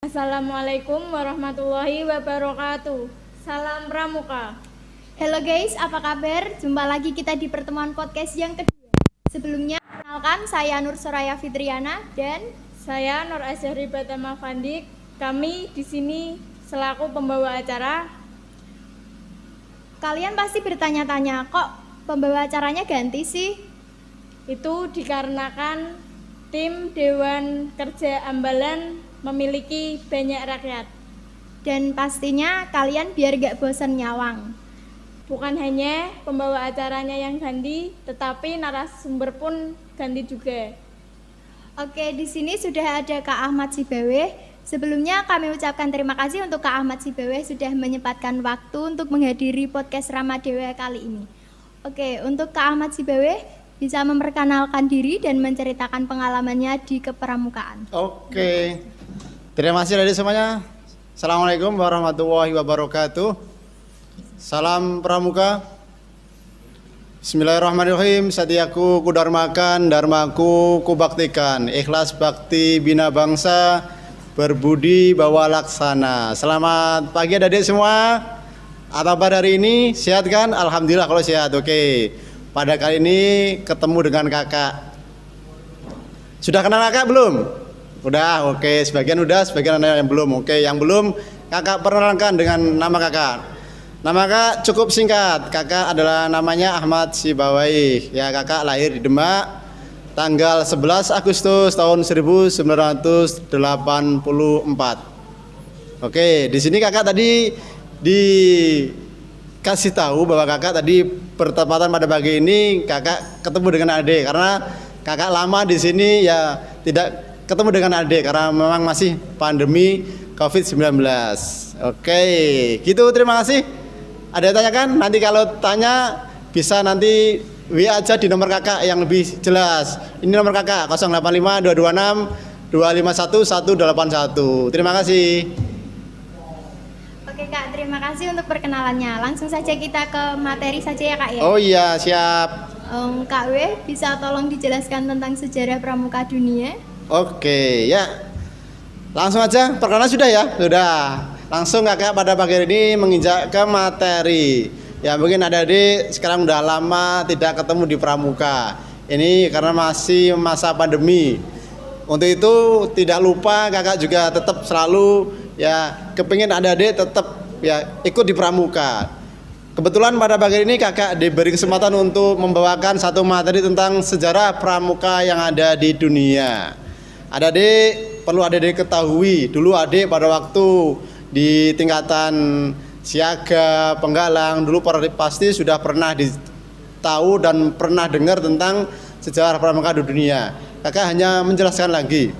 Assalamualaikum warahmatullahi wabarakatuh. Salam Pramuka. Halo guys, apa kabar? Jumpa lagi kita di pertemuan podcast yang kedua. Sebelumnya, kenalkan saya Nur Soraya Fitriana dan Saya Nur Azhari Batama Fandik. Kami di sini selaku pembawa acara. kalian pasti bertanya-tanya, kok pembawa acaranya ganti sih? Itu dikarenakan tim Dewan Kerja Ambalan memiliki banyak rakyat. Dan pastinya kalian biar gak bosan nyawang. Bukan hanya pembawa acaranya yang ganti, tetapi narasumber pun ganti juga. Oke, di sini sudah ada Kak Ahmad Sibawe. Sebelumnya kami ucapkan terima kasih untuk Kak Ahmad Sibawe sudah menyempatkan waktu untuk menghadiri podcast Ramadewa kali ini. Oke, untuk Kak Ahmad Sibawe bisa memperkenalkan diri dan menceritakan pengalamannya di kepramukaan. Oke, terima kasih dari semuanya. Assalamualaikum warahmatullahi wabarakatuh. Salam Pramuka. Bismillahirrahmanirrahim. Satiaku kudarmakan, dharmaku kubaktikan. Ikhlas bakti bina bangsa, berbudi bawa laksana. Selamat pagi adik-adik semua. Apa kabar hari ini? Sehat kan? Alhamdulillah kalau sehat. Oke. Pada kali ini ketemu dengan kakak. Sudah kenal kakak belum? Udah, oke. Sebagian udah, sebagian ada yang belum. Oke, yang belum kakak perkenalkan dengan nama kakak. Nama kakak cukup singkat. Kakak adalah namanya Ahmad Sibawaih. Ya, kakak lahir di Demak tanggal 11 Agustus tahun 1984. Oke, di sini kakak tadi dikasih tahu bahwa kakak tadi bertepatan pada pagi ini kakak ketemu dengan adik karena kakak lama di sini ya tidak ketemu dengan adik karena memang masih pandemi COVID-19. Oke, gitu, terima kasih. Ada yang tanyakan? Nanti kalau tanya bisa nanti WA aja di nomor kakak yang lebih jelas. Ini nomor kakak 085 226 251 181. Terima kasih. Oke Kak, terima kasih untuk perkenalannya. Langsung saja kita ke materi saja ya Kak ya. Oh iya, siap. Kak W, bisa tolong dijelaskan tentang sejarah pramuka dunia? Oke, ya. Langsung aja, perkenalan sudah ya? Sudah. Langsung kakak pada pagi ini menginjak ke materi. Ya mungkin adik-adik sekarang udah lama tidak ketemu di pramuka. Ini karena masih masa pandemi. Untuk itu tidak lupa kakak juga tetap selalu ya kepingin adik-adik tetap ya ikut di pramuka. Kebetulan pada pagi ini kakak diberi kesempatan untuk membawakan satu materi tentang sejarah pramuka yang ada di dunia. Adik-adik perlu adik-adik ketahui dulu adik pada waktu di tingkatan siaga, penggalang dulu pasti sudah pernah tahu dan pernah dengar tentang sejarah pramuka di dunia. Kakak hanya menjelaskan lagi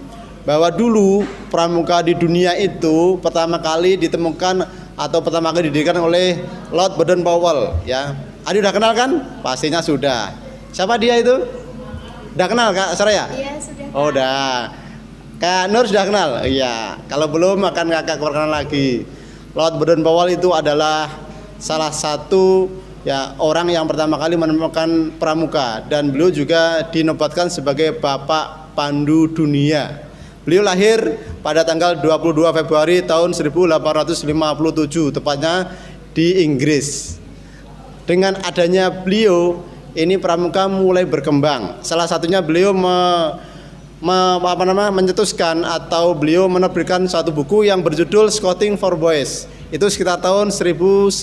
bahwa dulu pramuka di dunia itu pertama kali ditemukan atau pertama kali didirikan oleh Lord Baden-Powell ya. Adi udah kenal kan? Pastinya sudah. Siapa dia itu? Udah kenal Kak Soraya? Iya, sudah. Oh, udah. Kak Nur sudah kenal? Iya. Kalau belum akan kakak perkenalan lagi. Lord Baden-Powell itu adalah salah satu ya orang yang pertama kali menemukan pramuka dan beliau juga dinobatkan sebagai Bapak Pandu Dunia. Beliau lahir pada tanggal 22 Februari tahun 1857 tepatnya di Inggris. Dengan adanya beliau ini pramuka mulai berkembang. Salah satunya beliau mencetuskan atau beliau menerbitkan satu buku yang berjudul Scouting for Boys. Itu sekitar tahun 1908.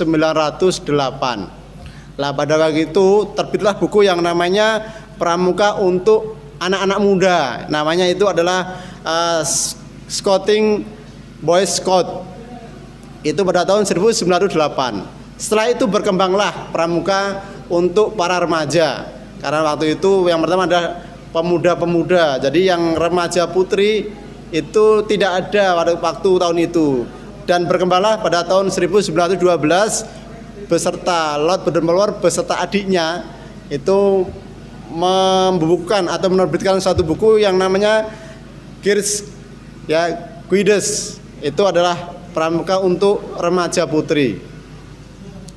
Lah pada waktu itu terbitlah buku yang namanya Pramuka untuk anak-anak muda. Namanya itu adalah Scouting Boys Scout. Itu pada tahun 1908. Setelah itu berkembanglah pramuka untuk para remaja. Karena waktu itu yang pertama adalah pemuda-pemuda. Jadi yang remaja putri itu tidak ada pada waktu tahun itu. Dan berkembanglah pada tahun 1912 beserta Lord Baden-Powell beserta adiknya itu membukukan atau menerbitkan satu buku yang namanya Girls ya Guides. Itu adalah pramuka untuk remaja putri.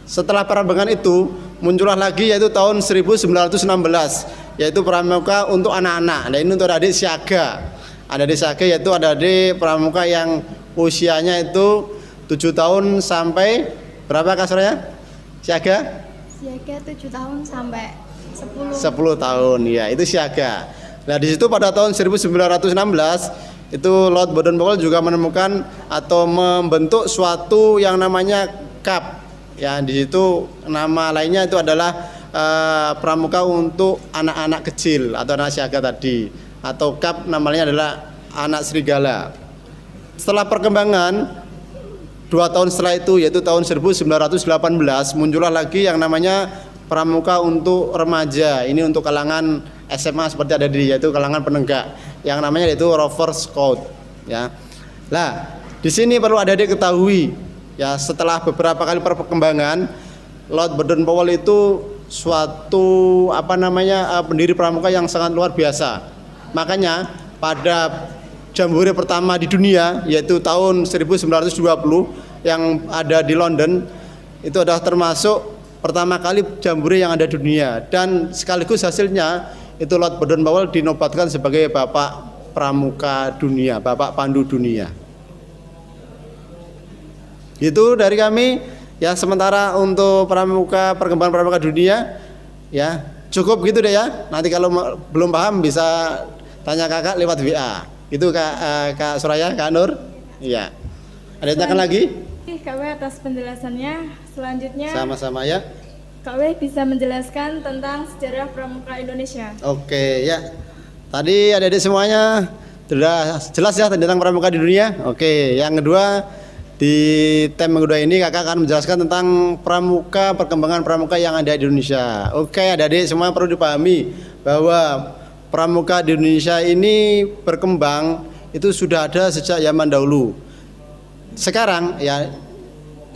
Setelah perkembangan itu muncullah lagi yaitu tahun 1916 yaitu pramuka untuk anak-anak. Nah ini untuk adik siaga. Ada adik siaga yaitu ada adik pramuka yang usianya itu 7 tahun sampai berapa Kak Soraya? Siaga? Siaga 7 tahun sampai 10 tahun, ya itu siaga. Nah di situ pada tahun 1916 itu Lord Baden-Powell juga menemukan atau membentuk suatu yang namanya CAP. Ya di situ nama lainnya itu adalah pramuka untuk anak-anak kecil atau anak siaga tadi, atau CAP namanya adalah anak serigala. Setelah perkembangan 2 tahun setelah itu, yaitu tahun 1918, muncullah lagi yang namanya pramuka untuk remaja. Ini untuk kalangan SMA seperti ada yaitu kalangan penenggak, yang namanya yaitu Rover Scout. Ya, lah di sini perlu adik-adik ketahui, ya setelah beberapa kali perkembangan, Lord Baden-Powell itu suatu pendiri pramuka yang sangat luar biasa. Makanya pada jambore pertama di dunia yaitu tahun 1920 yang ada di London itu adalah termasuk pertama kali jambore yang ada di dunia, dan sekaligus hasilnya itu Lord Baden-Powell dinobatkan sebagai Bapak Pramuka Dunia, Bapak Pandu Dunia. Itu dari kami ya, sementara untuk pramuka, perkembangan pramuka dunia ya cukup gitu deh ya. Nanti kalau belum paham bisa tanya kakak lewat WA. Itu Kak Soraya, Kak Nur. Iya. Ada yang tanyakan lagi? Kak W atas penjelasannya. Selanjutnya Sama-sama ya. Kak W bisa menjelaskan tentang sejarah pramuka Indonesia. Oke ya. Tadi adik-adik semuanya sudah jelas ya tentang pramuka di dunia. Oke, yang kedua di tema kedua ini kakak akan menjelaskan tentang pramuka, perkembangan pramuka yang ada di Indonesia. Oke, adik-adik semua perlu dipahami bahwa pramuka di Indonesia ini berkembang itu sudah ada sejak zaman dahulu. Sekarang ya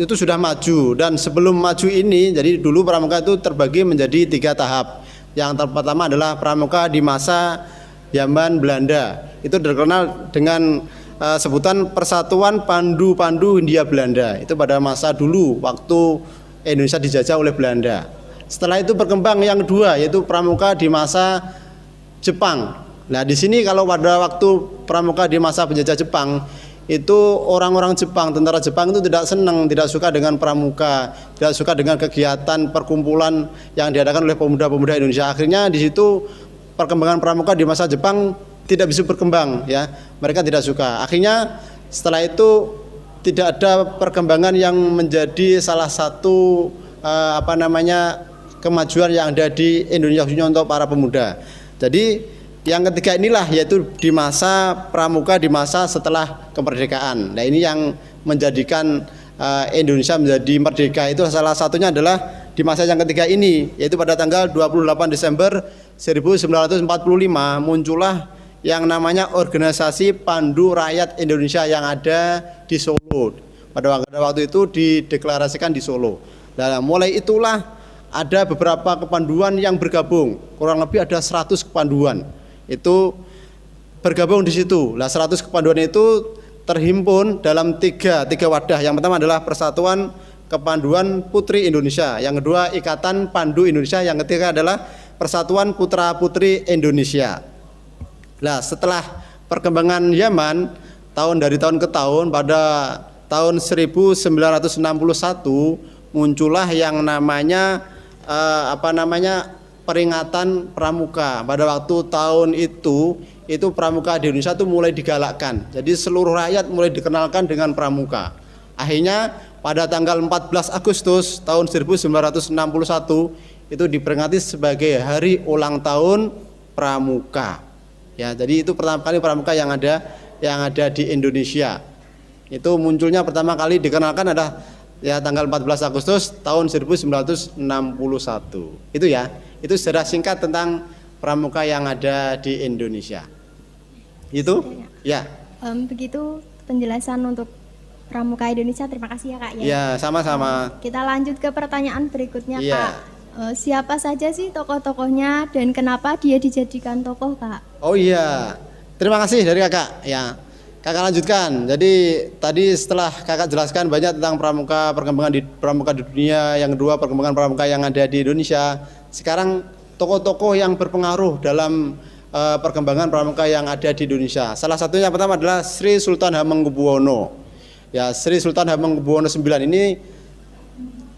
itu sudah maju, dan sebelum maju ini, jadi dulu pramuka itu terbagi menjadi 3 tahap. Yang pertama adalah pramuka di masa zaman Belanda. Itu terkenal dengan sebutan Persatuan Pandu-Pandu Hindia Belanda. Itu pada masa dulu waktu Indonesia dijajah oleh Belanda. Setelah itu berkembang yang kedua yaitu pramuka di masa Jepang. Nah, di sini kalau pada waktu pramuka di masa penjajah Jepang, itu orang-orang Jepang, tentara Jepang itu tidak senang, tidak suka dengan pramuka, tidak suka dengan kegiatan perkumpulan yang diadakan oleh pemuda-pemuda Indonesia. Akhirnya di situ perkembangan pramuka di masa Jepang tidak bisa berkembang ya. Mereka tidak suka. Akhirnya setelah itu tidak ada perkembangan yang menjadi salah satu kemajuan yang ada di Indonesia khususnya untuk para pemuda. Jadi yang ketiga inilah yaitu di masa pramuka di masa setelah kemerdekaan. Nah, ini yang menjadikan Indonesia menjadi merdeka, itu salah satunya adalah di masa yang ketiga ini, yaitu pada tanggal 28 Desember 1945 muncullah yang namanya Organisasi Pandu Rakyat Indonesia yang ada di Solo. Pada waktu itu dideklarasikan di Solo. Nah, mulai itulah ada beberapa kepanduan yang bergabung, kurang lebih ada 100 kepanduan itu bergabung di situ. Nah, 100 kepanduan itu terhimpun dalam tiga wadah. Yang pertama adalah Persatuan Kepanduan Putri Indonesia, yang kedua Ikatan Pandu Indonesia, yang ketiga adalah Persatuan Putra Putri Indonesia. Nah, setelah perkembangan zaman dari tahun ke tahun, pada tahun 1961 muncullah yang namanya peringatan pramuka. Pada waktu tahun itu pramuka di Indonesia itu mulai digalakkan. Jadi seluruh rakyat mulai dikenalkan dengan pramuka. Akhirnya pada tanggal 14 Agustus tahun 1961 itu diperingati sebagai hari ulang tahun pramuka. Ya, jadi itu pertama kali pramuka yang ada di Indonesia. Itu munculnya pertama kali dikenalkan adalah ya tanggal 14 Agustus tahun 1961. Itu ya. Itu sejarah singkat tentang pramuka yang ada di Indonesia. Itu ya. Begitu penjelasan untuk pramuka Indonesia. Terima kasih ya Kak ya. Ya, sama-sama. Kita lanjut ke pertanyaan berikutnya ya. Kak. Siapa saja sih tokoh-tokohnya dan kenapa dia dijadikan tokoh Kak? Oh iya. Terima kasih dari Kakak. Ya. Kakak lanjutkan. Jadi tadi setelah Kakak jelaskan banyak tentang pramuka, perkembangan di pramuka di dunia, yang kedua perkembangan pramuka yang ada di Indonesia. Sekarang tokoh-tokoh yang berpengaruh dalam perkembangan pramuka yang ada di Indonesia. Salah satunya pertama adalah Sri Sultan Hamengkubuwono. Ya, Sri Sultan Hamengkubuwono IX ini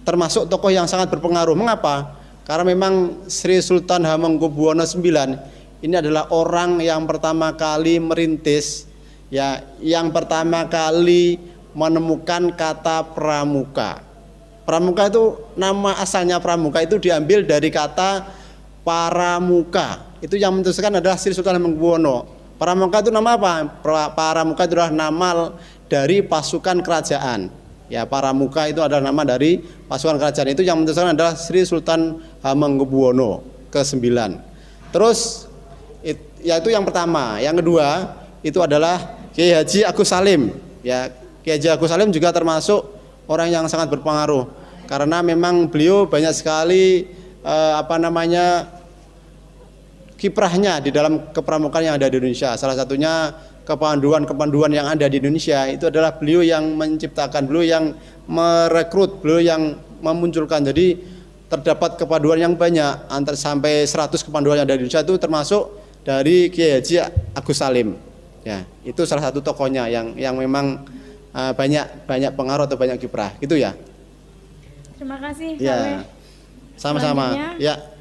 termasuk tokoh yang sangat berpengaruh. Mengapa? Karena memang Sri Sultan Hamengkubuwono IX ini adalah orang yang pertama kali merintis, ya, yang pertama kali menemukan kata pramuka. Pramuka itu, nama asalnya pramuka itu diambil dari kata paramuka. Itu yang menentukan adalah Sri Sultan Hamengkubuwono. Pramuka itu nama apa? Pramuka itu adalah nama dari pasukan kerajaan. Ya, paramuka itu adalah nama dari pasukan kerajaan. Itu yang menentukan adalah Sri Sultan Hamengkubuwono ke-9. Terus yaitu yang pertama. Yang kedua itu adalah Kiai Haji Agus Salim. Ya, Kiai Haji Agus Salim juga termasuk orang yang sangat berpengaruh karena memang beliau banyak sekali kiprahnya di dalam kepramukaan yang ada di Indonesia. Salah satunya kepanduan yang ada di Indonesia itu adalah beliau yang menciptakan, beliau yang merekrut, beliau yang memunculkan. Jadi terdapat kepanduan yang banyak, sampai 100 kepanduan yang ada di Indonesia itu termasuk dari Kiai Haji Agus Salim. Ya, itu salah satu tokohnya yang memang banyak pengaruh atau banyak kiprah, gitu ya. Terima kasih. Ya, sama-sama. Ya.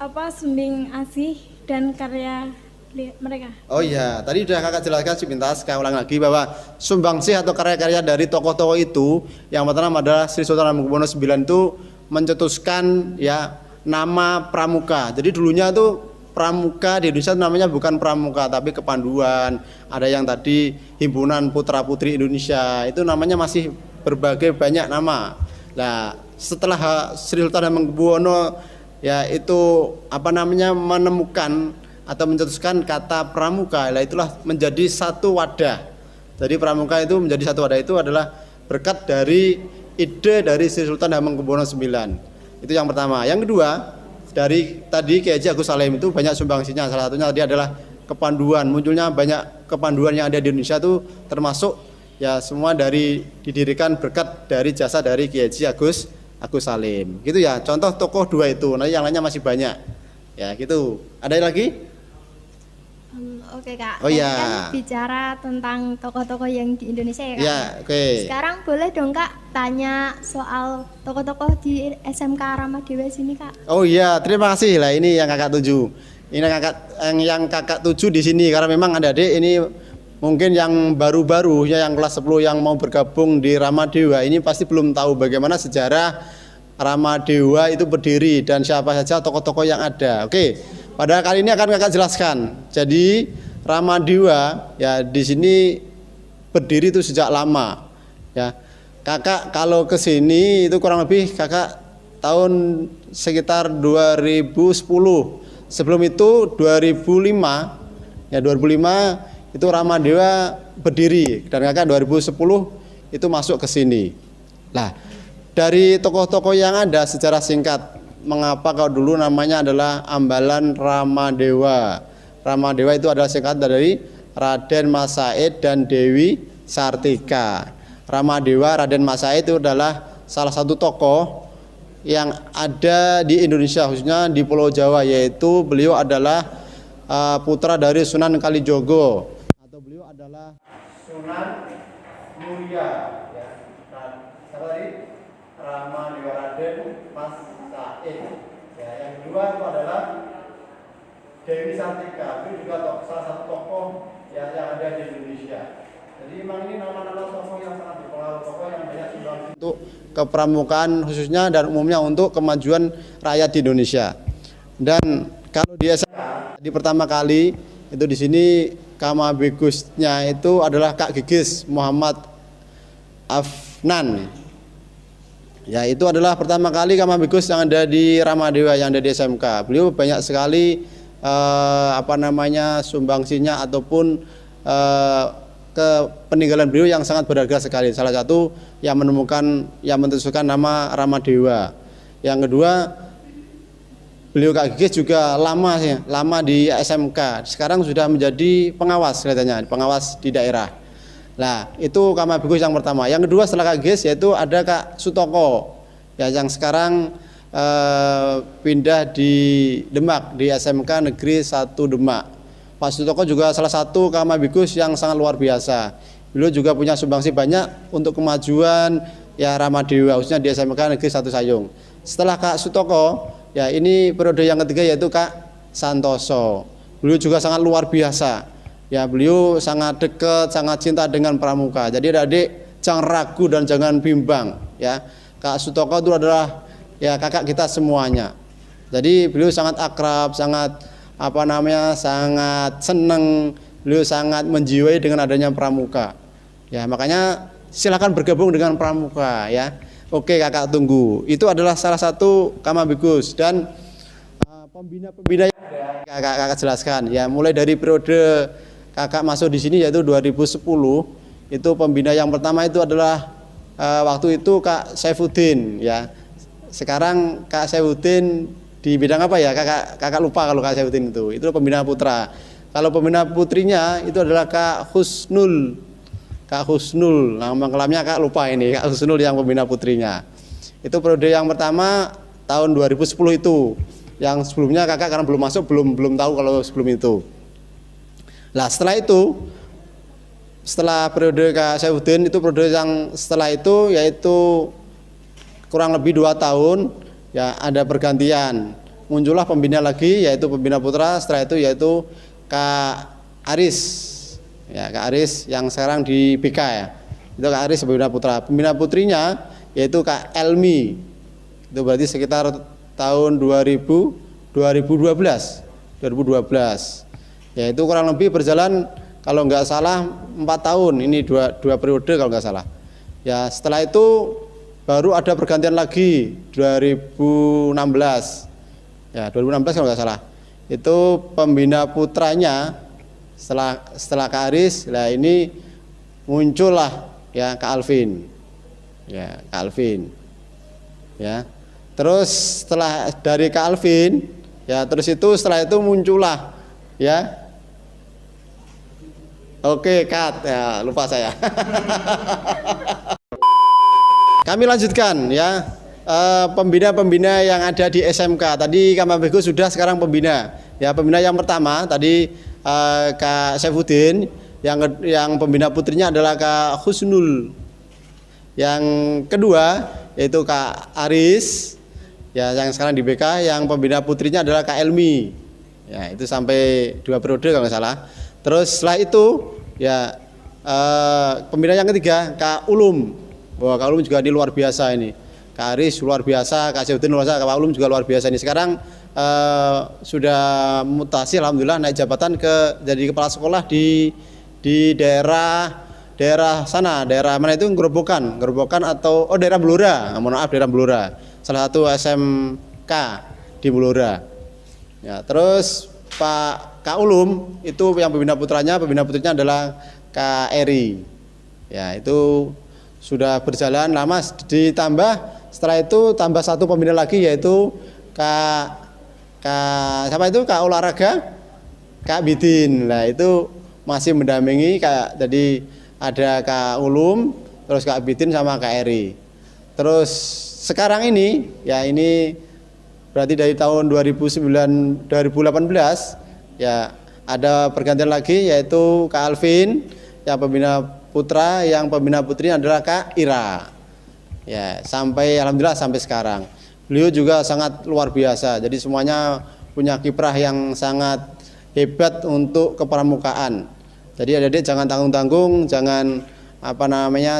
Apa Sunding Asih dan karya mereka? Oh iya, tadi sudah kakak jelaskan sepintas, saya ulang lagi bahwa sumbangsih atau karya-karya dari tokoh-tokoh itu yang pertama adalah Sri Sultan Hamengkubuwono IX itu mencetuskan ya nama pramuka. Jadi dulunya tuh pramuka di Indonesia namanya bukan pramuka tapi kepanduan. Ada yang tadi Himpunan Putra Putri Indonesia, itu namanya masih berbagai banyak nama. Nah, setelah Sri Sultan Hamengkubuwono ya itu menemukan atau mencetuskan kata pramuka, lah itulah menjadi satu wadah. Jadi pramuka itu menjadi satu wadah itu adalah berkat dari ide dari Sri Sultan Hamengkubuwono IX. Itu yang pertama. Yang kedua, dari tadi Kiai Haji Agus Salim itu banyak sumbangsinya. Salah satunya tadi adalah kepanduan. Munculnya banyak kepanduan yang ada di Indonesia itu termasuk ya semua didirikan berkat dari jasa dari Kiai Haji Agus Salim. Gitu ya. Contoh tokoh dua itu. Nanti yang lainnya masih banyak. Ya, gitu. Ada lagi? Oke Kak, oh iya, kan bicara tentang tokoh-tokoh yang di Indonesia ya Kak. Ya, oke. Sekarang boleh dong Kak tanya soal tokoh-tokoh di SMK Ramadewa sini Kak. Oh iya, terima kasih lah, ini yang kakak tuju. Ini yang kakak tuju di sini karena memang adik-adik ini mungkin yang baru-baru ya yang kelas 10 yang mau bergabung di Ramadewa ini pasti belum tahu bagaimana sejarah Ramadewa itu berdiri dan siapa saja tokoh-tokoh yang ada. Oke. Pada kali ini akan kakak jelaskan. Jadi Ramadewa ya di sini berdiri itu sejak lama. Ya, kakak kalau ke sini itu kurang lebih kakak tahun sekitar 2010. Sebelum itu 2005 ya 2005 itu Ramadewa berdiri dan kakak 2010 itu masuk ke sini. Nah, dari tokoh-tokoh yang ada secara singkat. Mengapa kalau dulu namanya adalah Ambalan Ramadewa. Ramadewa itu adalah singkat dari Raden Mas Said dan Dewi Sartika. Ramadewa Raden Mas Said itu adalah salah satu tokoh yang ada di Indonesia khususnya di Pulau Jawa, yaitu beliau adalah putra dari Sunan Kalijogo atau beliau adalah Sunan Muria ya. Siapa tadi? Ramadewa Raden Mas ya, yang kedua itu adalah Dewi Sartika, itu juga salah satu tokoh yang ada di Indonesia. Jadi memang ini nama-nama tokoh yang sangat berpengaruh, tokoh yang banyak sumbang untuk kepramukaan khususnya dan umumnya untuk kemajuan rakyat di Indonesia. Dan kalau di SMK di pertama kali itu di sini Kamabegusnya itu adalah Kak Gigis Muhammad Afnan. Ya, itu adalah pertama kali Kamabegus yang ada di Ramadewa, yang ada di SMK. Beliau banyak sekali sumbangsinya ataupun ke peninggalan beliau yang sangat berharga sekali. Salah satu yang menentukan nama Ramadewa. Yang kedua, beliau Kak Gigis juga lama di SMK. Sekarang sudah menjadi pengawas kelihatannya, pengawas di daerah. Nah, itu Kamabegus yang pertama. Yang kedua setelah Kak Gigis yaitu ada Kak Sutoko ya, yang sekarang pindah di Demak, di SMK Negeri 1 Demak. Pak Sutoko juga salah satu Kamabiksus yang sangat luar biasa. Beliau juga punya sumbangsi banyak untuk kemajuan ya Ramadewa, khususnya di SMK Negeri 1 Sayung. Setelah Kak Sutoko, ya ini periode yang ketiga yaitu Kak Santoso. Beliau juga sangat luar biasa. Ya, beliau sangat dekat, sangat cinta dengan pramuka. Jadi adik-adik jangan ragu dan jangan bimbang ya. Kak Sutoko itu adalah ya kakak kita semuanya. Jadi beliau sangat akrab, sangat sangat senang, beliau sangat menjiwai dengan adanya pramuka. Ya, makanya silakan bergabung dengan pramuka ya. Oke, kakak tunggu. Itu adalah salah satu Kamabiksus dan pembina-pembina yang kakak jelaskan ya. Mulai dari periode kakak masuk di sini yaitu 2010, itu pembina yang pertama itu adalah waktu itu Kak Saifuddin ya. Sekarang Kak Saifuddin di bidang apa ya? Kakak lupa kalau Kak Saifuddin itu pembina putra. Kalau pembina putrinya itu adalah Kak Husnul. Kak Husnul, nama kelamnya Kak lupa ini, Kak Husnul yang pembina putrinya. Itu periode yang pertama tahun 2010 itu. Yang sebelumnya kakak karena belum masuk belum tahu kalau sebelum itu. Nah, setelah periode Kak Saifuddin itu periode yang setelah itu yaitu kurang lebih 2 tahun ya ada pergantian. Muncullah pembina lagi yaitu pembina putra, setelah itu yaitu Kak Aris. Ya, Kak Aris yang sekarang di BK ya. Itu Kak Aris pembina putra. Pembina putrinya yaitu Kak Elmi. Itu berarti sekitar tahun 2012. Ya, itu kurang lebih berjalan kalau nggak salah 4 tahun. Ini dua periode kalau nggak salah. Ya, setelah itu baru ada pergantian lagi 2016. Ya, 2016 kalau nggak salah. Itu pembina putranya setelah Kak Aris, nah ini muncullah ya Kak Alvin. Ya, Kak Alvin. Ya. Terus setelah dari Kak Alvin, ya terus itu setelah itu muncullah ya. Oke, Kat. Ya, lupa saya. Kami lanjutkan ya. Pembina-pembina yang ada di SMK. Tadi Kamabiksus sudah, sekarang pembina. Ya, pembina yang pertama tadi Kak Saifuddin, yang pembina putrinya adalah Kak Husnul. Yang kedua yaitu Kak Aris, ya yang sekarang di BK, yang pembina putrinya adalah Kak Elmi. Ya, itu sampai 2 periode kalau nggak salah. Terus setelah itu ya pembina yang ketiga Kak Ulum. Wah, Kak Ulum juga ini luar biasa ini. Kak Aris luar biasa, Kak Saifuddin luar biasa, Kak Ulum juga luar biasa ini. Sekarang sudah mutasi alhamdulillah, naik jabatan jadi kepala sekolah di daerah sana, daerah mana itu, Gerobokan atau daerah Blora. Mohon maaf, daerah Blora. Salah satu SMK di Blora. Ya, terus Kak Ulum itu yang pembina putrinya adalah Kak Eri. Ya, itu sudah berjalan lama, ditambah setelah itu tambah 1 pembina lagi yaitu Kak siapa itu, Kak olahraga, Kak Bidin. Nah, itu masih mendampingi jadi ada Kak Ulum, terus Kak Bidin sama Kak Eri. Terus sekarang ini ya ini berarti dari tahun 2018 ya ada pergantian lagi yaitu Kak Alvin yang pembina putra, yang pembina putri adalah Kak Ira. Ya, alhamdulillah sampai sekarang. Beliau juga sangat luar biasa. Jadi semuanya punya kiprah yang sangat hebat untuk kepramukaan. Jadi adik-adik jangan tanggung-tanggung, jangan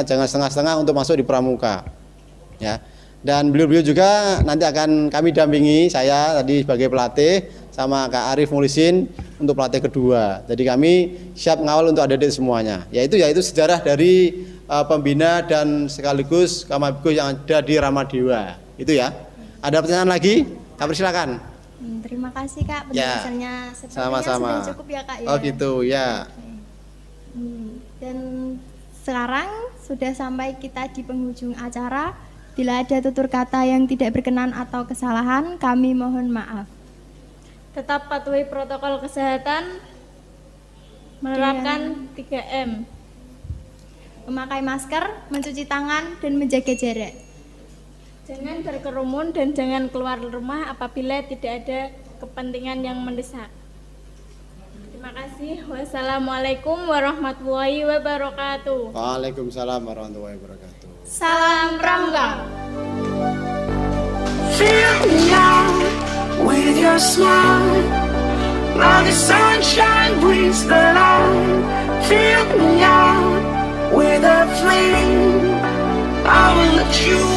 jangan setengah-setengah untuk masuk di pramuka. Ya. Dan beliau juga nanti akan kami dampingi, saya tadi sebagai pelatih sama Kak Arif Mulisin untuk pelatih kedua. Jadi kami siap ngawal untuk adik-adik semuanya. Yaitu sejarah dari pembina dan sekaligus Kamabiksus yang ada di Ramadewa. Itu ya. Ada pertanyaan lagi? Kami silakan. Terima kasih Kak penjelasannya. Ya, sama-sama. Sudah cukup ya Kak ya. Oh gitu ya. Dan sekarang sudah sampai kita di penghujung acara. Bila ada tutur kata yang tidak berkenan atau kesalahan, kami mohon maaf. Tetap patuhi protokol kesehatan, menerapkan 3M. Memakai masker, mencuci tangan, dan menjaga jarak. Jangan berkerumun dan jangan keluar rumah apabila tidak ada kepentingan yang mendesak. Terima kasih. Wassalamualaikum warahmatullahi wabarakatuh. Waalaikumsalam warahmatullahi wabarakatuh. Salam Pramuka. Fill me out with your smile. Now the sunshine brings the light. Fill me out with a flame. I will let you